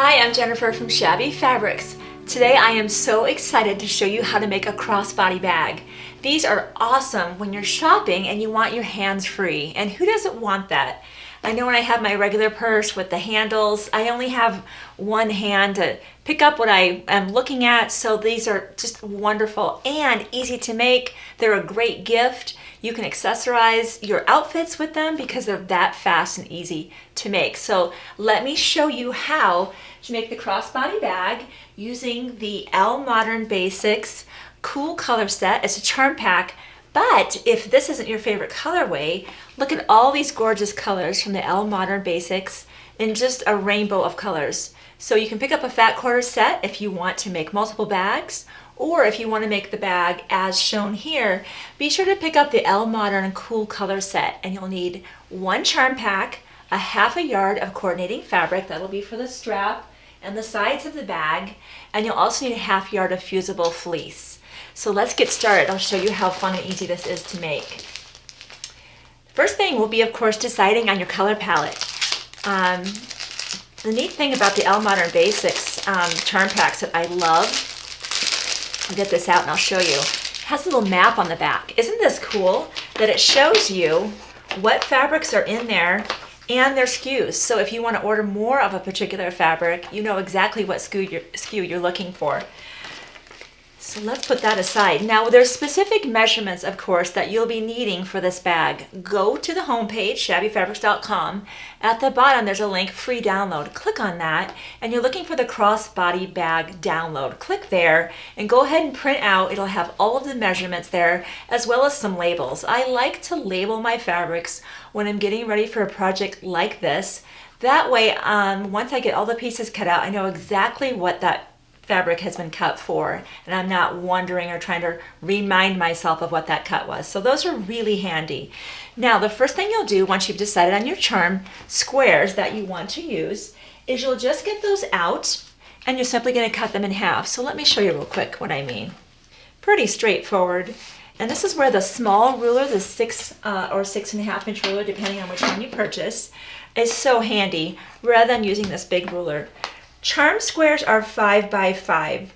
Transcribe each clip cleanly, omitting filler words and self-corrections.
Hi, I'm Jennifer from Shabby Fabrics. Today I am so excited to show you how to make a crossbody bag. These are awesome when you're shopping and you want your hands free. And who doesn't want that? I know when I have my regular purse with the handles, I only have one hand to pick up what I am looking at. So these are just wonderful and easy to make. They're a great gift. You can accessorize your outfits with them because they're that fast and easy to make. So let me show you how to make the crossbody bag using the Elle Modern Basics Cool Color Set. It's a charm pack. But if this isn't your favorite colorway, look at all these gorgeous colors from the Elle Modern Basics in just a rainbow of colors. So you can pick up a fat quarter set if you want to make multiple bags, or if you want to make the bag as shown here, be sure to pick up the Elle Modern Cool Color Set, and you'll need one charm pack, a half a yard of coordinating fabric, that'll be for the strap and the sides of the bag, and you'll also need a half yard of fusible fleece. So let's get started. I'll show you how fun and easy this is to make. First thing will be, of course, deciding on your color palette. The neat thing about the Elle Modern Basics charm packs that I love, I'll get this out and I'll show you, it has a little map on the back. Isn't this cool that it shows you what fabrics are in there and their SKUs? So if you want to order more of a particular fabric, you know exactly what SKU you're looking for. So let's put that aside. Now there's specific measurements, of course, that you'll be needing for this bag. Go to the homepage, shabbyfabrics.com. At the bottom there's a link, free download. Click on that and you're looking for the crossbody bag download. Click there and go ahead and print out. It'll have all of the measurements there as well as some labels. I like to label my fabrics when I'm getting ready for a project like this. That way, once I get all the pieces cut out, I know exactly what that fabric has been cut for, and I'm not wondering or trying to remind myself of what that cut was. So those are really handy. Now the first thing you'll do once you've decided on your charm squares that you want to use is you'll just get those out and you're simply going to cut them in half. So let me show you real quick what I mean. Pretty straightforward. And this is where the small ruler, the 6 or 6.5 inch ruler, depending on which one you purchase, is so handy rather than using this big ruler. Charm squares are 5 by 5,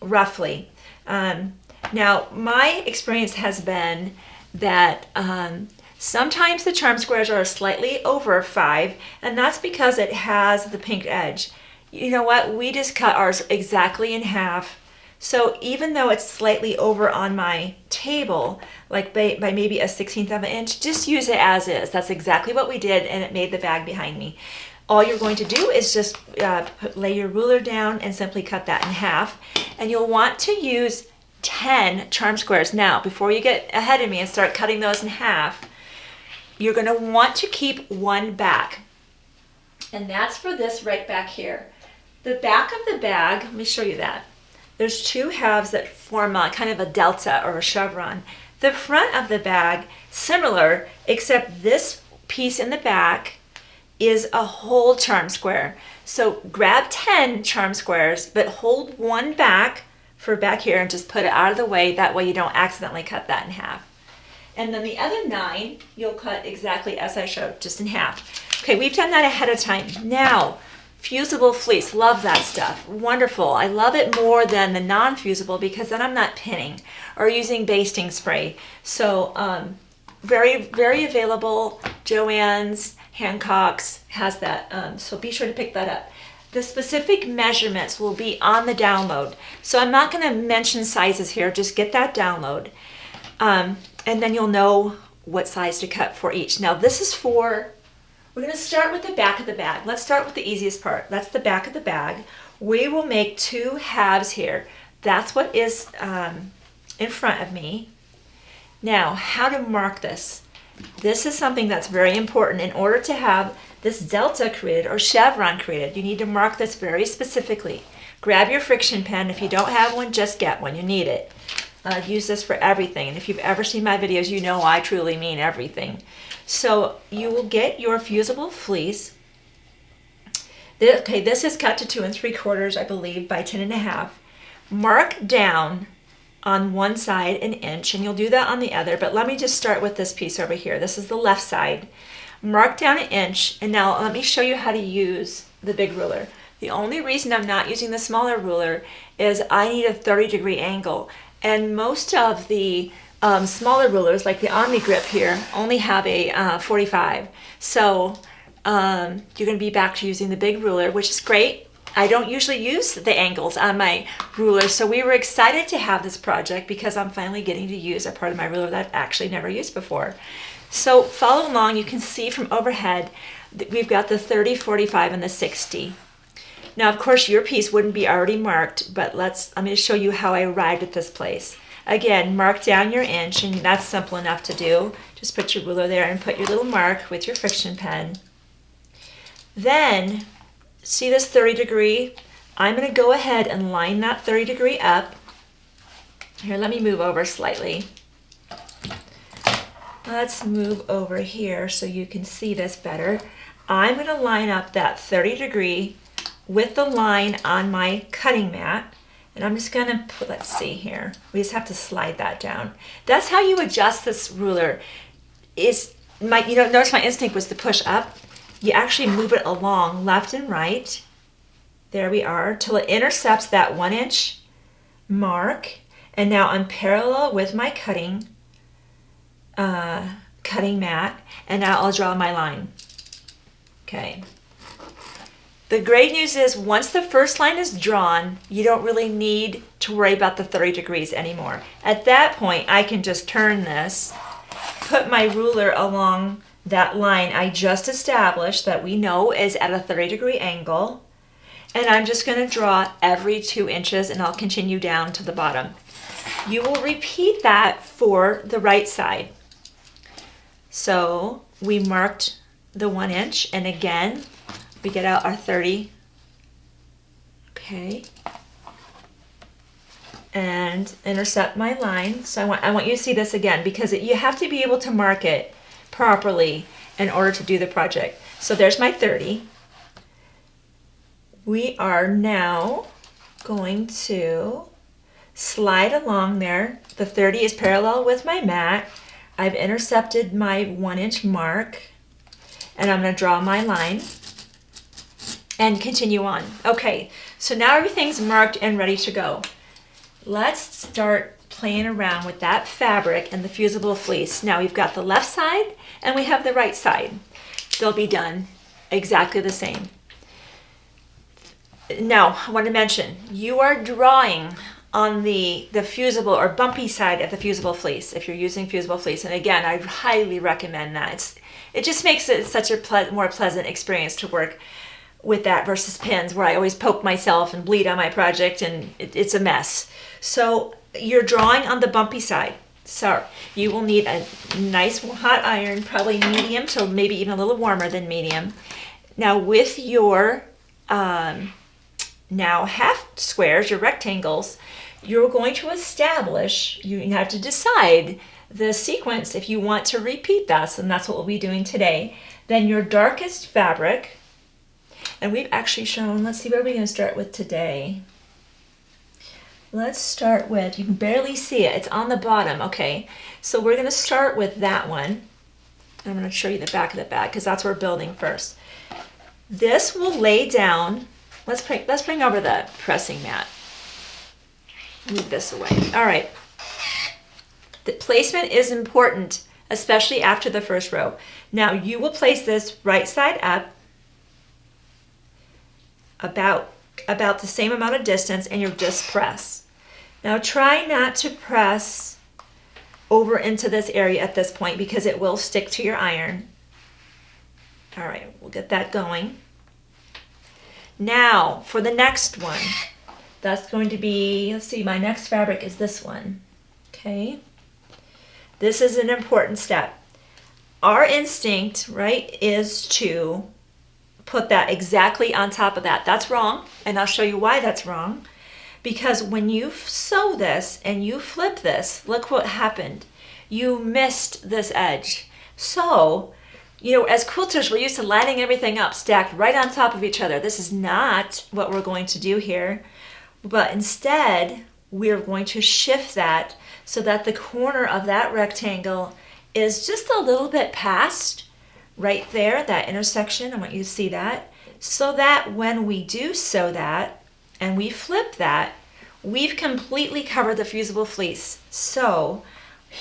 roughly. Now, my experience has been that sometimes the charm squares are slightly over 5, and that's because it has the pink edge. You know what? We just cut ours exactly in half. So even though it's slightly over on my table, like by maybe a 1/16 of an inch, just use it as is. That's exactly what we did, and it made the bag behind me. All you're going to do is just lay your ruler down and simply cut that in half. And you'll want to use 10 charm squares. Now, before you get ahead of me and start cutting those in half, you're going to want to keep one back. And that's for this right back here. The back of the bag, let me show you that. There's two halves that form kind of a delta or a chevron. The front of the bag, similar, except this piece in the back is a whole charm square. So grab 10 charm squares, but hold one back for back here and just put it out of the way. That way you don't accidentally cut that in half. And then the other 9, you'll cut exactly as I showed, just in half. Okay, we've done that ahead of time. Now, fusible fleece, love that stuff, wonderful. I love it more than the non-fusible because then I'm not pinning or using basting spray. So very, very available. Joann's, Hancock's has that, so be sure to pick that up. The specific measurements will be on the download. So I'm not going to mention sizes here, just get that download. And then you'll know what size to cut for each. Now this is for, we're going to start with the back of the bag. Let's start with the easiest part. That's the back of the bag. We will make 2 halves here. That's what is in front of me. Now, how to mark this? This is something that's very important. In order to have this delta created or chevron created, you need to mark this very specifically. Grab your friction pen. If you don't have one, just get one. You need it. Use this for everything. And if you've ever seen my videos, you know I truly mean everything. So you will get your fusible fleece. Okay, this is cut to 2 3/4, I believe, by 10.5. Mark down on one side 1 inch, and you'll do that on the other, but let me just start with this piece over here. This is the left side. Mark down 1 inch, and now let me show you how to use the big ruler. The only reason I'm not using the smaller ruler is I need a 30-degree angle. And most of the smaller rulers, like the Omni Grip here, only have a 45. So you're going to be back to using the big ruler, which is great. I don't usually use the angles on my ruler, so we were excited to have this project because I'm finally getting to use a part of my ruler that I've actually never used before. So follow along. You can see from overhead that we've got the 30, 45, and the 60. Now, of course, your piece wouldn't be already marked, but I'm going to show you how I arrived at this place. Again, mark down your inch, and that's simple enough to do. Just put your ruler there and put your little mark with your friction pen. Then, see this 30 degree? I'm going to go ahead and line that 30 degree up. Here, let me move over slightly. Let's move over here so you can see this better. I'm going to line up that 30 degree with the line on my cutting mat. And I'm just going to put, let's see here. We just have to slide that down. That's how you adjust this ruler. Notice my instinct was to push up. You actually move it along left and right. There we are, till it intercepts that 1 inch mark. And now I'm parallel with my cutting mat, and now I'll draw my line. Okay. The great news is once the first line is drawn, you don't really need to worry about the 30 degrees anymore. At that point, I can just turn this, put my ruler along that line I just established that we know is at a 30-degree angle, and I'm just going to draw every 2 inches, and I'll continue down to the bottom. You will repeat that for the right side. So we marked the 1 inch, and again, we get out our 30. Okay. And intercept my line. So I want you to see this again because you have to be able to mark it properly in order to do the project. So there's my 30. We are now going to slide along there. The 30 is parallel with my mat. I've intercepted my 1 inch mark, and I'm going to draw my line and continue on. Okay, so now everything's marked and ready to go. Let's start playing around with that fabric and the fusible fleece. Now we've got the left side and we have the right side. They'll be done exactly the same. Now, I want to mention, you are drawing on the fusible or bumpy side of the fusible fleece if you're using fusible fleece. And again, I highly recommend that. It just makes it such a more pleasant experience to work with that versus pins where I always poke myself and bleed on my project and it's a mess. So you're drawing on the bumpy side. So you will need a nice hot iron, probably medium, so maybe even a little warmer than medium. Now with your now half squares, your rectangles, you're going to establish, you have to decide the sequence if you want to repeat that, and that's what we'll be doing today. Then your darkest fabric, and we've actually shown, let's see, what are we going to start with today? Let's start with, you can barely see it, it's on the bottom, okay. So we're going to start with that one. I'm going to show you the back of the bag because that's what we're building first. This will lay down, let's bring over the pressing mat. Move this away. All right. The placement is important, especially after the first row. Now you will place this right side up about the same amount of distance, and you'll just press. Now try not to press over into this area at this point because it will stick to your iron. All right, we'll get that going. Now for the next one. That's going to be, let's see, my next fabric is this one. Okay. This is an important step. Our instinct, right, is to put that exactly on top of that. That's wrong, and I'll show you why that's wrong. Because when you sew this and you flip this, look what happened. You missed this edge. So, as quilters, we're used to lining everything up, stacked right on top of each other. This is not what we're going to do here. But instead, we're going to shift that so that the corner of that rectangle is just a little bit past right there, that intersection. I want you to see that. so that when we do sew that and we flip that, we've completely covered the fusible fleece. So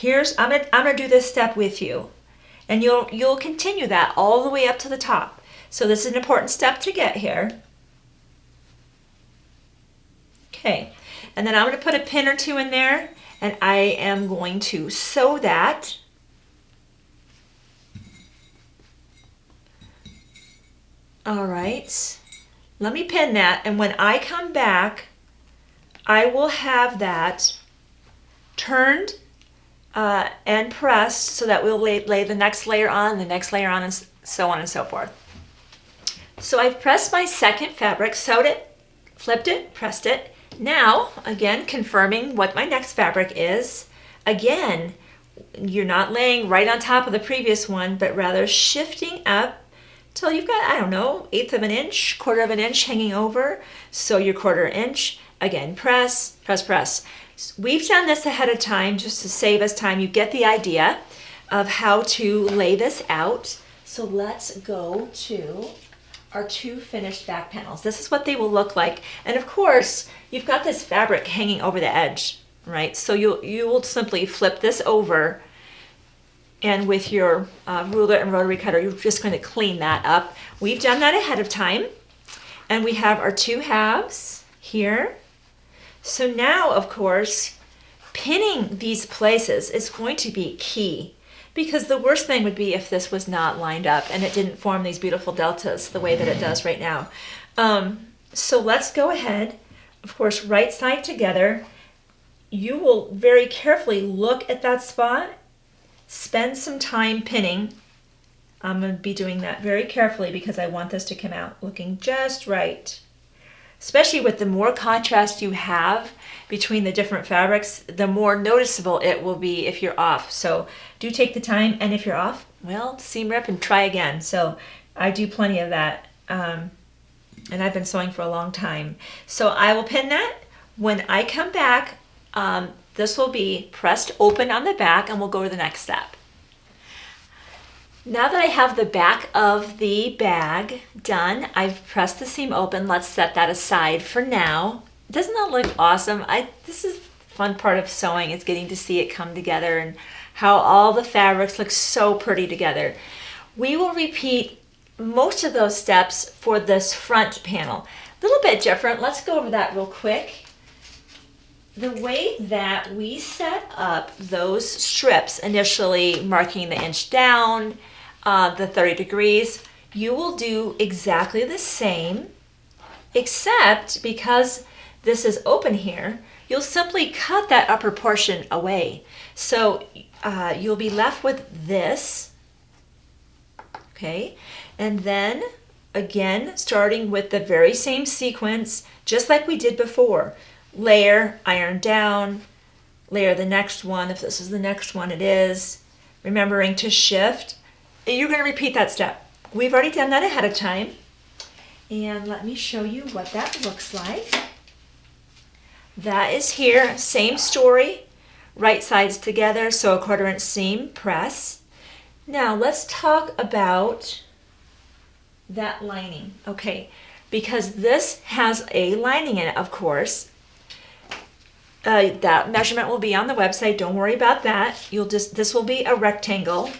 I'm gonna do this step with you, and you'll continue that all the way up to the top. So this is an important step to get here. Okay, and then I'm going to put a pin or two in there, and I am going to sew that. All right, let me pin that, and when I come back, I will have that turned and pressed so that we'll lay the next layer on, and so on and so forth. So I've pressed my second fabric, sewed it, flipped it, pressed it. Now, again, confirming what my next fabric is. Again, you're not laying right on top of the previous one, but rather shifting up till you've got, I don't know, 1/8 of an inch, 1/4 of an inch hanging over. So your 1/4 inch, again, press, press, press. We've done this ahead of time just to save us time. You get the idea of how to lay this out. So let's go to our 2 finished back panels. This is what they will look like. And of course, you've got this fabric hanging over the edge, right? So you will simply flip this over, and with your ruler and rotary cutter, you're just going to clean that up. We've done that ahead of time, and we have our 2 halves here. So now, of course, pinning these places is going to be key, because the worst thing would be if this was not lined up and it didn't form these beautiful deltas the way that it does right now. So let's go ahead, of course, right side together. You will very carefully look at that spot, spend some time pinning. I'm going to be doing that very carefully because I want this to come out looking just right. Especially with the more contrast you have between the different fabrics, the more noticeable it will be if you're off. So do take the time, and if you're off, well, seam rip and try again. So I do plenty of that, and I've been sewing for a long time. So I will pin that. When I come back, this will be pressed open on the back, and we'll go to the next step. Now that I have the back of the bag done, I've pressed the seam open. Let's set that aside for now. Doesn't that look awesome? This is the fun part of sewing, is getting to see it come together and how all the fabrics look so pretty together. We will repeat most of those steps for this front panel. A little bit different. Let's go over that real quick. The way that we set up those strips, initially marking the inch down, the 30 degrees, you will do exactly the same, except because this is open here, you'll simply cut that upper portion away. So you'll be left with this, okay? And then, again, starting with the very same sequence, just like we did before. Layer, iron down, layer the next one. If this is the next one, it is. Remembering to shift. You're going to repeat that step. We've already done that ahead of time. And let me show you what that looks like. That is here. Same story. Right sides together, so a 1/4 inch seam, press. Now let's talk about that lining. Okay, because this has a lining in it, of course. That measurement will be on the website. Don't worry about that. This will be a rectangle.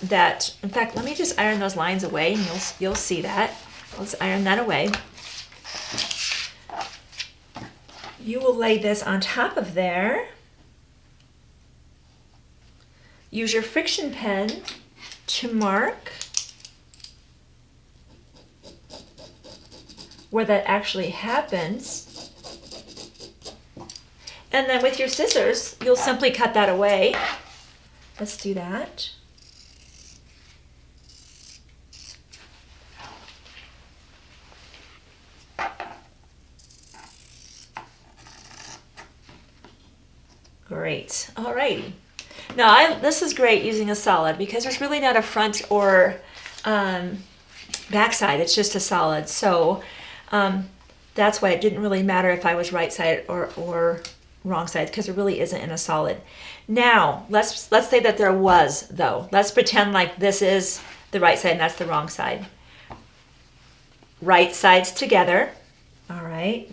That, in fact, let me just iron those lines away, and you'll see that. Let's iron that away. You will lay this on top of there. Use your friction pen to mark where that actually happens. And then with your scissors, you'll simply cut that away. Let's do that. Great. Alrighty. Now, this is great using a solid because there's really not a front or back side. It's just a solid. So that's why it didn't really matter if I was right side or wrong side, because there really isn't in a solid. Now, let's say that there was, though. Let's pretend like this is the right side and that's the wrong side. right sides together. All right.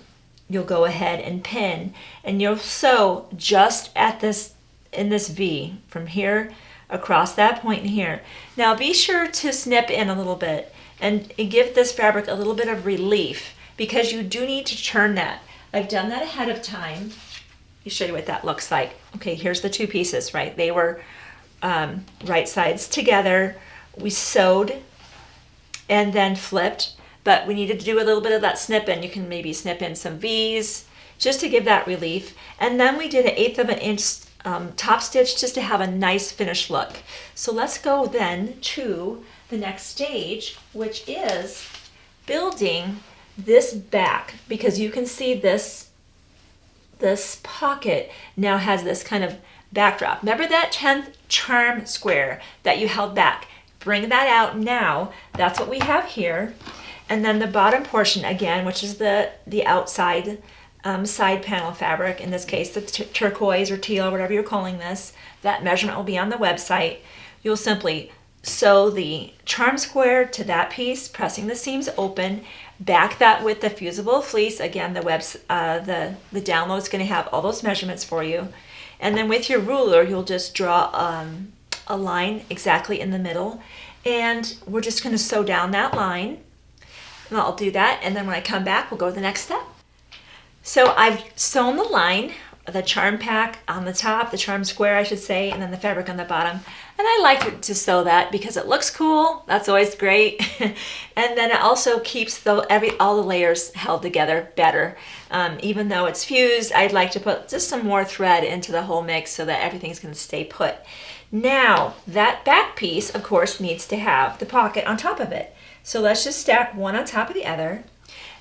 You'll go ahead and pin, and you'll sew just at this, in this V, from here across that point in here. Now be sure to snip in a little bit and give this fabric a little bit of relief, because you do need to turn that. I've done that ahead of time. Let me show you what that looks like. Okay, here's the two pieces, right? They were right sides together. We sewed and then flipped, but we needed to do a little bit of that snip in. You can maybe snip in some V's just to give that relief. And then we did an 1/8 of an inch top stitch just to have a nice finished look. So let's go then to the next stage, which is building this back, because you can see this pocket now has this kind of backdrop. Remember that 10th charm square that you held back? Bring that out now. That's what we have here. And then the bottom portion again, which is the outside side panel fabric, in this case the turquoise or teal, whatever you're calling this, that measurement will be on the website. You'll simply sew the charm square to that piece, pressing the seams open, back that with the fusible fleece. Again, the download is going to have all those measurements for you. And then with your ruler, you'll just draw a line exactly in the middle, and we're just going to sew down that line. And I'll do that, and then when I come back, we'll go to the next step. So I've sewn the line, the charm pack on the top, the charm square I should say, and then the fabric on the bottom. And I like to sew that because it looks cool. That's always great. And then it also keeps all the layers held together better. Even though it's fused, I'd like to put just some more thread into the whole mix so that everything's going to stay put. Now, that back piece, of course, needs to have the pocket on top of it. So let's just stack one on top of the other.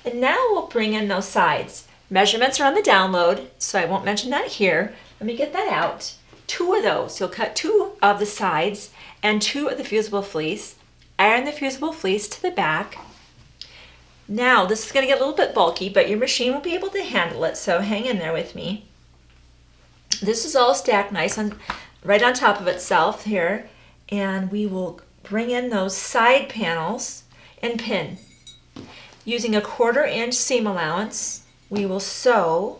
And now we'll bring in those sides. Measurements are on the download, so I won't mention that here. Let me get that out. 2 of those. You'll cut 2 of the sides and 2 of the fusible fleece. Iron the fusible fleece to the back. Now, this is going to get a little bit bulky, but your machine will be able to handle it, so hang in there with me. This is all stacked nice right on top of itself here, and we will bring in those side panels and pin. Using a 1/4 inch seam allowance, we will sew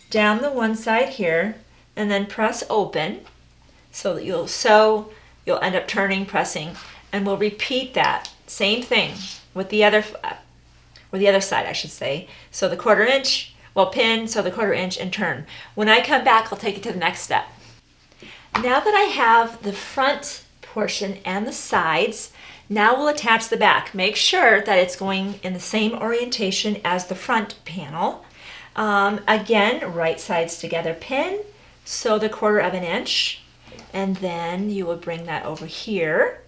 down the one side here and then press open so that you'll sew, you'll end up turning, pressing, and we'll repeat that same thing with the other side, I should say. So the 1/4 inch, well, pin, so the 1/4 inch and turn. When I come back, I'll take you to the next step. Now that I have the front portion and the sides, now we'll attach the back. Make sure that it's going in the same orientation as the front panel. Again, right sides together, pin, sew the 1/4 of an inch, and then you will bring that over here,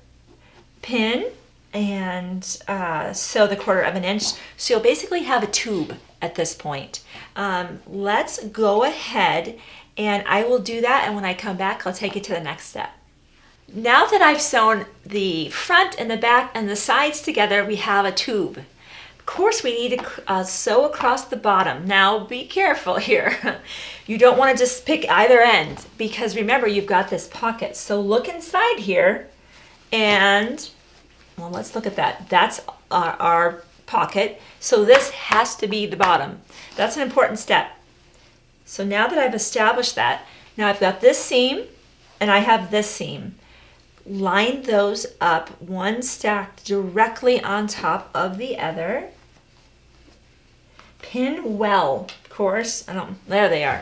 pin, and sew the 1/4 of an inch. So you'll basically have a tube at this point. Let's go ahead and I will do that, and when I come back, I'll take you to the next step. Now that I've sewn the front and the back and the sides together, we have a tube. Of course, we need to sew across the bottom. Now, be careful here. You don't want to just pick either end, because remember, you've got this pocket. So look inside here, and, well, let's look at that. That's our pocket. So this has to be the bottom. That's an important step. So now that I've established that, now I've got this seam, and I have this seam. Line those up, one stacked directly on top of the other. Pin well, of course. There they are.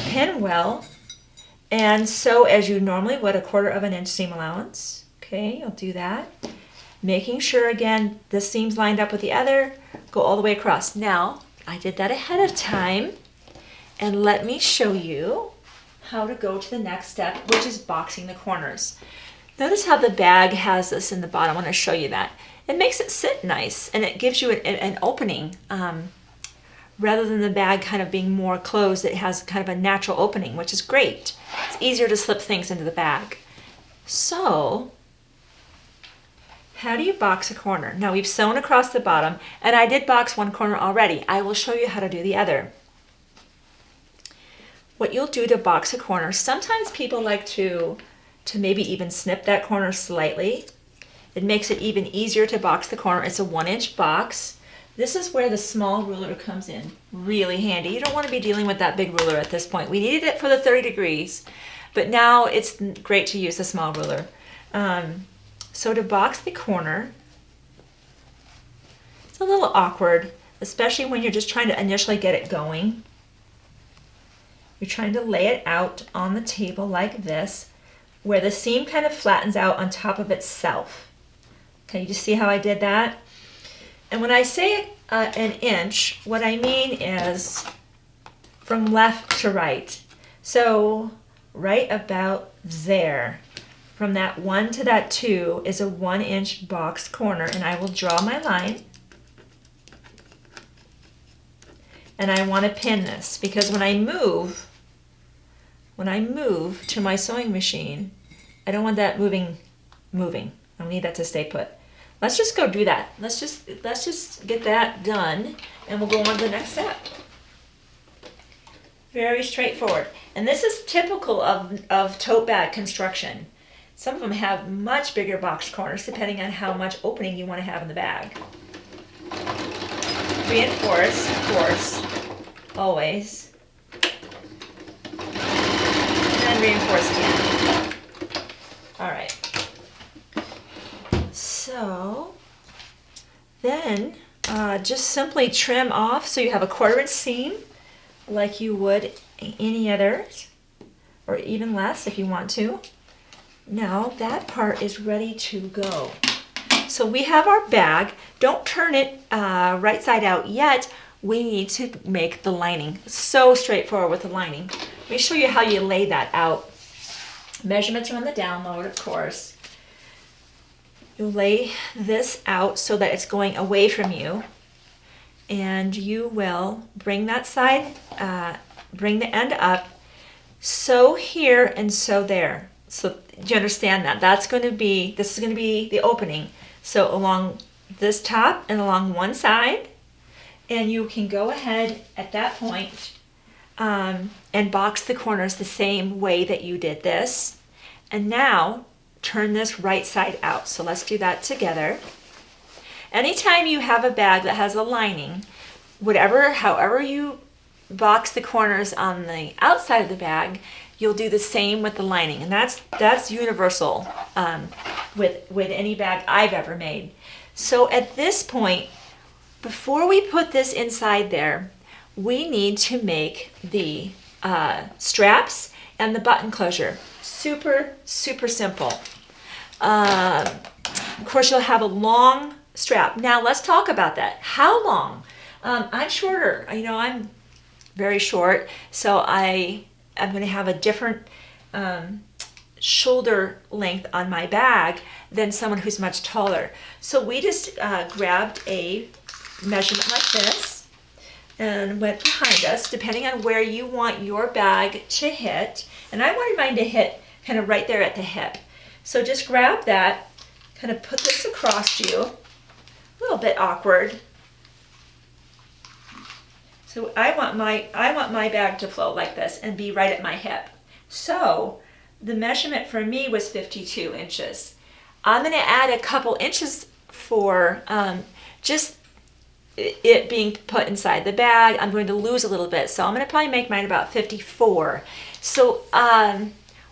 Pin well, and sew as you normally would, a 1/4 of an inch seam allowance. Okay, I'll do that. Making sure, again, this seam's lined up with the other. Go all the way across. Now, I did that ahead of time, and let me show you how to go to the next step, which is boxing the corners. Notice how the bag has this in the bottom. I want to show you that. It makes it sit nice, and it gives you an opening. Rather than the bag kind of being more closed, it has kind of a natural opening, which is great. It's easier to slip things into the bag. So, how do you box a corner? Now we've sewn across the bottom, and I did box one corner already. I will show you how to do the other. What you'll do to box a corner, sometimes people like to maybe even snip that corner slightly, It makes it even easier to box the corner. It's a 1-inch box. This is where the small ruler comes in really handy. You don't want to be dealing with that big ruler at this point. We needed it for the 30 degrees, but now it's great to use the small ruler. So to box the corner, it's a little awkward, especially when you're just trying to initially get it going. You're trying to lay it out on the table like this, where the seam kind of flattens out on top of itself. Okay, you just see how I did that? And when I say an inch, what I mean is from left to right. So right about there, from that 1 to that 2 is a 1-inch box corner, and I will draw my line. And I want to pin this because when I move to my sewing machine, I don't want that moving. I need that to stay put. Let's just go do that. Let's just get that done, and we'll go on to the next step. Very straightforward. And this is typical of tote bag construction. Some of them have much bigger box corners depending on how much opening you want to have in the bag. Reinforce, of course, always. And then reinforce again. All right. So then just simply trim off so you have a 1/4-inch seam like you would any others, or even less if you want to. Now that part is ready to go. So we have our bag. Don't turn it right side out yet. We need to make the lining. So straightforward with the lining. Let me show you how you lay that out. Measurements are on the download, of course. You'll lay this out so that it's going away from you, and you will bring that side, bring the end up, sew here and sew there. So do you understand that? This is going to be the opening. So along this top and along one side, and you can go ahead at that point and box the corners the same way that you did this. And now turn this right side out. So let's do that together. Anytime you have a bag that has a lining, however you box the corners on the outside of the bag, you'll do the same with the lining. And that's universal with any bag I've ever made. So at this point, before we put this inside there, we need to make the straps and the button closure. Super, super simple. Of course, you'll have a long strap. Now let's talk about that. How long? I'm shorter. I'm very short, so I'm going to have a different shoulder length on my bag than someone who's much taller. So we just grabbed a measurement like this and went behind us, depending on where you want your bag to hit. And I wanted mine to hit kind of right there at the hip. So just grab that, kind of put this across you. A little bit awkward. So I want my bag to flow like this and be right at my hip. So the measurement for me was 52 inches. I'm going to add a couple inches for just it being put inside the bag. I'm going to lose a little bit, so I'm going to probably make mine about 54. So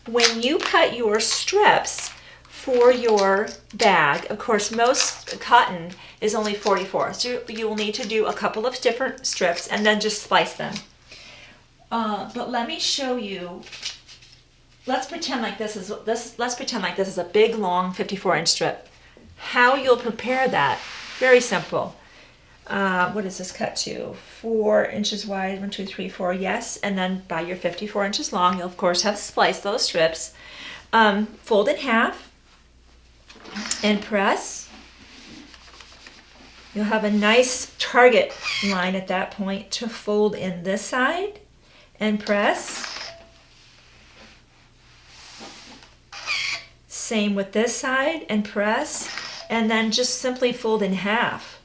when you cut your strips for your bag, of course most cotton is only 44, so you will need to do a couple of different strips and then just slice them. But let me show you. Let's pretend like this is a big long 54-inch strip. How you'll prepare that? Very simple. What does this cut to? 4 inches wide, 1, 2, 3, 4, yes. And then by your 54 inches long, you'll of course have to splice those strips. Fold in half and press. You'll have a nice target line at that point to fold in this side and press. Same with this side and press, and then just simply fold in half.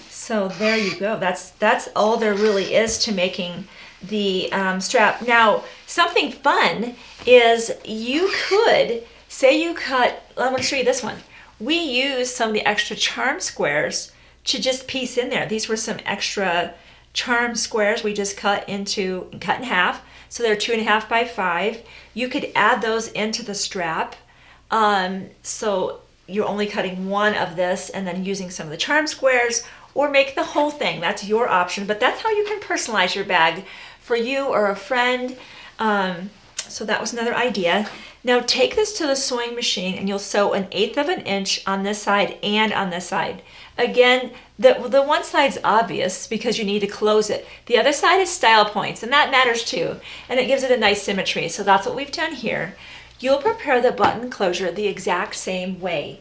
So there you go. That's all there really is to making the strap. Now, something fun is you could, say you cut, I'm going to show you this one. we used some of the extra charm squares to just piece in there. These were some extra charm squares we just cut in half. So they're 2.5 by 5. You could add those into the strap. So you're only cutting one of this and then using some of the charm squares, or make the whole thing. That's your option, but that's how you can personalize your bag for you or a friend. So that was another idea. Now take this to the sewing machine and you'll sew 1/8 of an inch on this side and on this side. Again, the one side's obvious because you need to close it. The other side is style points, and that matters too. And it gives it a nice symmetry. So that's what we've done here. You'll prepare the button closure the exact same way.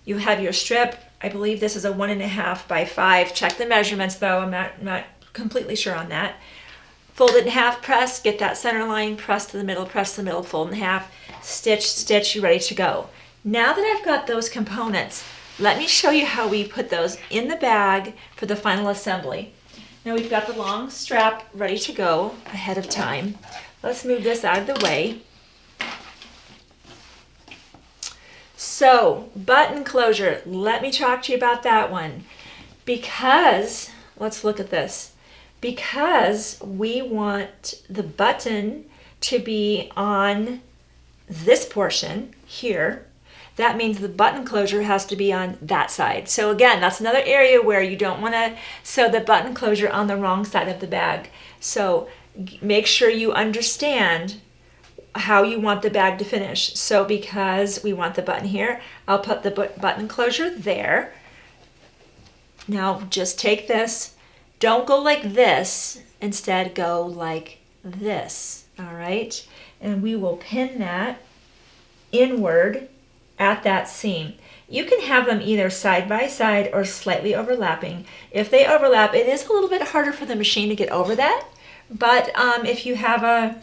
You have your strip. I believe this is a 1.5 by 5. Check the measurements though. I'm not completely sure on that. Fold it in half, press, get that center line, press to the middle, fold in half, stitch, stitch, you're ready to go. Now that I've got those components, let me show you how we put those in the bag for the final assembly. Now we've got the long strap ready to go ahead of time. Let's move this out of the way. So, button closure, let me talk to you about that one. Because, let's look at this. Because we want the button to be on this portion here, that means the button closure has to be on that side. So again, that's another area where you don't want to sew the button closure on the wrong side of the bag. So make sure you understand how you want the bag to finish. So because we want the button here, I'll put the button closure there. Now just take this. Don't go like this, instead go like this, all right? And we will pin that inward at that seam. You can have them either side by side or slightly overlapping. If they overlap, it is a little bit harder for the machine to get over that, but if you have a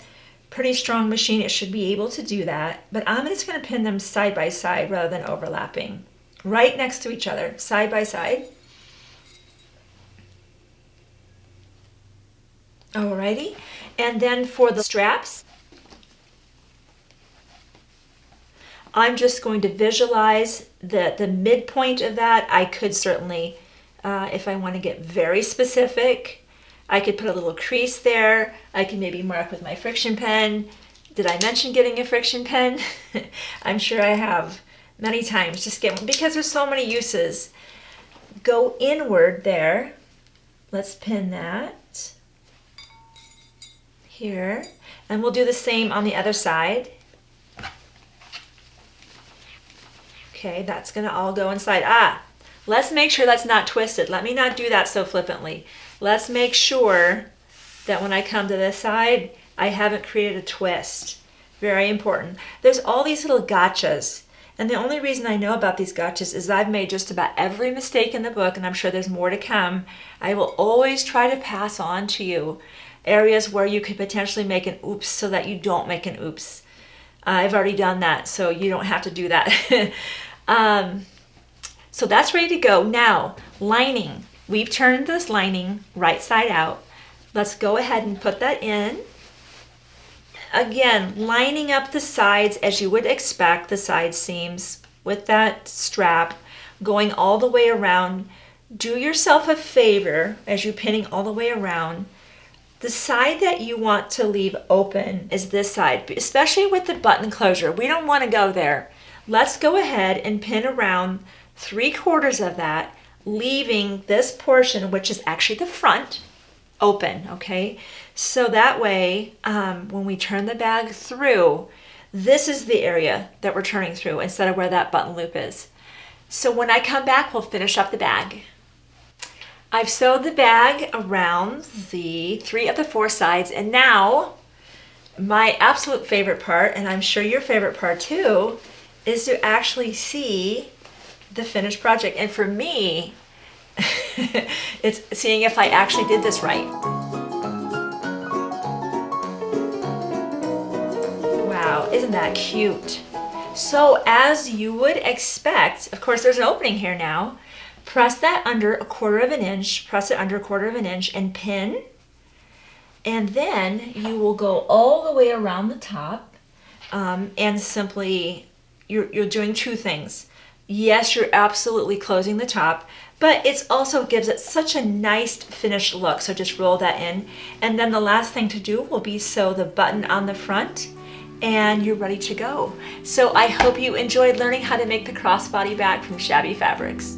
pretty strong machine, it should be able to do that. But I'm just gonna pin them side by side rather than overlapping, right next to each other, side by side. Alrighty, and then for the straps, I'm just going to visualize the midpoint of that. I could certainly, if I want to get very specific, I could put a little crease there. I can maybe mark with my friction pen. Did I mention getting a friction pen? I'm sure I have many times. Just get one because there's so many uses. Go inward there. Let's pin that here, and we'll do the same on the other side. Okay, that's gonna all go inside. Let's make sure that's not twisted. Let me not do that so flippantly. Let's make sure that when I come to this side, I haven't created a twist. Very important. There's all these little gotchas, and the only reason I know about these gotchas is I've made just about every mistake in the book, and I'm sure there's more to come. I will always try to pass on to you areas where you could potentially make an oops so that you don't make an oops. I've already done that, so you don't have to do that. So that's ready to go. Now, lining. We've turned this lining right side out. Let's go ahead and put that in. Again, lining up the sides as you would expect, the side seams with that strap, going all the way around. Do yourself a favor as you're pinning all the way around. The side that you want to leave open is this side, especially with the button closure. We don't want to go there. Let's go ahead and pin around 3/4 of that, leaving this portion, which is actually the front, open, okay? So that way, when we turn the bag through, this is the area that we're turning through instead of where that button loop is. So when I come back, we'll finish up the bag. I've sewed the bag around the 3 of the 4 sides, and now my absolute favorite part, and I'm sure your favorite part too, is to actually see the finished project. And for me, it's seeing if I actually did this right. Wow, isn't that cute? So as you would expect, of course there's an opening here now. Press that under 1/4 of an inch, press it under 1/4 of an inch and pin. And then you will go all the way around the top and simply you're doing two things. Yes, you're absolutely closing the top, but it also gives it such a nice finished look. So just roll that in. And then the last thing to do will be sew the button on the front, and you're ready to go. So I hope you enjoyed learning how to make the crossbody bag from Shabby Fabrics.